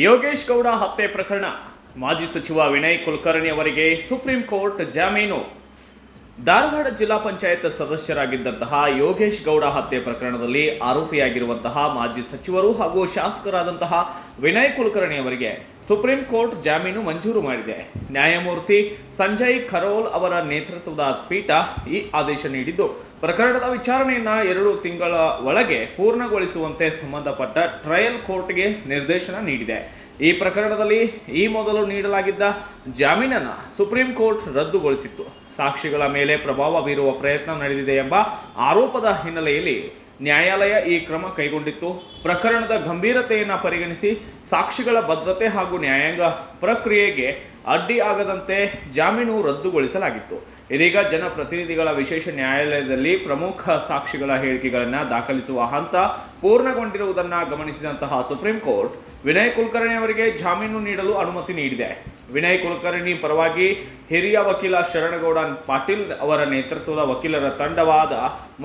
ಯೋಗೇಶ್ ಗೌಡ ಹತ್ಯೆ ಪ್ರಕರಣ ಮಾಜಿ ಸಚಿವ ವಿನಯ್ ಕುಲಕರ್ಣಿ ಅವರಿಗೆ ಸುಪ್ರೀಂ ಕೋರ್ಟ್ ಜಾಮೀನು. ಧಾರವಾಡ ಜಿಲ್ಲಾ ಪಂಚಾಯತ್ ಸದಸ್ಯರಾಗಿದ್ದಂತಹ ಯೋಗೇಶ್ ಗೌಡ ಹತ್ಯೆ ಪ್ರಕರಣದಲ್ಲಿ ಆರೋಪಿಯಾಗಿರುವಂತಹ ಮಾಜಿ ಸಚಿವರು ಹಾಗೂ ಶಾಸಕರಾದಂತಹ ವಿನಯ್ ಕುಲಕರ್ಣಿ ಅವರಿಗೆ ಸುಪ್ರೀಂ ಕೋರ್ಟ್ ಜಾಮೀನು ಮಂಜೂರು ಮಾಡಿದೆ. ನ್ಯಾಯಮೂರ್ತಿ ಸಂಜಯ್ ಖರೋಲ್ ಅವರ ನೇತೃತ್ವದ ಪೀಠ ಈ ಆದೇಶ ನೀಡಿದ್ದು, ಪ್ರಕರಣದ ವಿಚಾರಣೆಯನ್ನು 2 ತಿಂಗಳ ಒಳಗೆ ಪೂರ್ಣಗೊಳಿಸುವಂತೆ ಸಂಬಂಧಪಟ್ಟ ಟ್ರಯಲ್ ಕೋರ್ಟ್ಗೆ ನಿರ್ದೇಶನ ನೀಡಿದೆ. ಈ ಪ್ರಕರಣದಲ್ಲಿ ಈ ಮೊದಲು ನೀಡಲಾಗಿದ್ದ ಜಾಮೀನನ್ನು ಸುಪ್ರೀಂ ಕೋರ್ಟ್ ರದ್ದುಗೊಳಿಸಿತ್ತು. ಸಾಕ್ಷಿಗಳ ಮೇಲೆ ಪ್ರಭಾವ ಬೀರುವ ಪ್ರಯತ್ನ ನಡೆದಿದೆ ಎಂಬ ಆರೋಪದ ಹಿನ್ನೆಲೆಯಲ್ಲಿ ನ್ಯಾಯಾಲಯ ಈ ಕ್ರಮ ಕೈಗೊಂಡಿತ್ತು. ಪ್ರಕರಣದ ಗಂಭೀರತೆಯನ್ನು ಪರಿಗಣಿಸಿ ಸಾಕ್ಷಿಗಳ ಭದ್ರತೆ ಹಾಗೂ ನ್ಯಾಯಾಂಗ ಪ್ರಕ್ರಿಯೆಗೆ ಅಡ್ಡಿ ಆಗದಂತೆ ಜಾಮೀನು ರದ್ದುಗೊಳಿಸಲಾಗಿತ್ತು. ಇದೀಗ ಜನಪ್ರತಿನಿಧಿಗಳ ವಿಶೇಷ ನ್ಯಾಯಾಲಯದಲ್ಲಿ ಪ್ರಮುಖ ಸಾಕ್ಷಿಗಳ ಹೇಳಿಕೆಗಳನ್ನು ದಾಖಲಿಸುವ ಹಂತ ಪೂರ್ಣಗೊಂಡಿರುವುದನ್ನು ಗಮನಿಸಿದಂತಹ ಸುಪ್ರೀಂ ಕೋರ್ಟ್ ವಿನಯ್ ಕುಲಕರ್ಣಿ ಅವರಿಗೆ ಜಾಮೀನು ನೀಡಲು ಅನುಮತಿ ನೀಡಿದೆ. ವಿನಯ್ ಕುಲಕರ್ಣಿ ಪರವಾಗಿ ಹಿರಿಯ ವಕೀಲ ಶರಣಗೌಡ ಪಾಟೀಲ್ ಅವರ ನೇತೃತ್ವದ ವಕೀಲರ ತಂಡ ವಾದ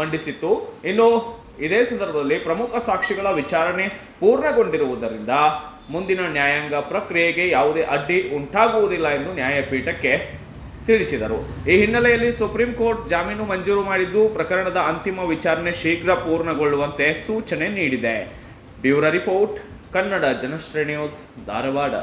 ಮಂಡಿಸಿತ್ತು. ಇನ್ನು ಇದೇ ಸಂದರ್ಭದಲ್ಲಿ ಪ್ರಮುಖ ಸಾಕ್ಷಿಗಳ ವಿಚಾರಣೆ ಪೂರ್ಣಗೊಂಡಿರುವುದರಿಂದ ಮುಂದಿನ ನ್ಯಾಯಾಂಗ ಪ್ರಕ್ರಿಯೆಗೆ ಯಾವುದೇ ಅಡ್ಡಿ ಉಂಟಾಗುವುದಿಲ್ಲ ಎಂದು ನ್ಯಾಯಪೀಠಕ್ಕೆ ತಿಳಿಸಿದರು. ಈ ಹಿನ್ನೆಲೆಯಲ್ಲಿ ಸುಪ್ರೀಂ ಕೋರ್ಟ್ ಜಾಮೀನು ಮಂಜೂರು ಮಾಡಿದ್ದು, ಪ್ರಕರಣದ ಅಂತಿಮ ವಿಚಾರಣೆ ಶೀಘ್ರ ಪೂರ್ಣಗೊಳ್ಳುವಂತೆ ಸೂಚನೆ ನೀಡಿದೆ. Bureau report, Kannada Janashri news, Dharwad.